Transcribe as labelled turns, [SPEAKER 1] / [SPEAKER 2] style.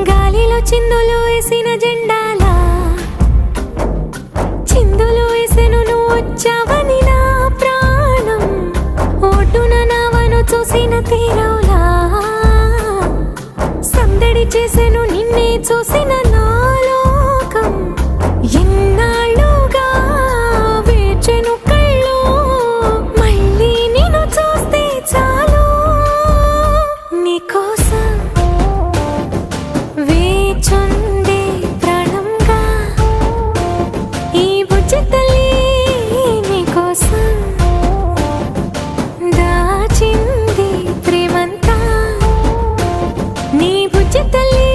[SPEAKER 1] గాలిలో చిందులు వేసిన జెండాలా చిందులు వేసెను నువ్వు వచ్చావని నా ప్రాణం ఓటున నావను చూసిన తీరవులా సందడి చేసెను నిన్నే చూసిన నా లోకం ఎన్నాళ్ళుగా వేచెను కళ్ళు మళ్ళీ నిన్ను చూస్తే చాలు నీకోసం వేచుండే ప్రాణంగా ఈ బుజ్జి తల్లి నీకోసం దాచింది ప్రేమంతా నీ బుజ్జి తల్లి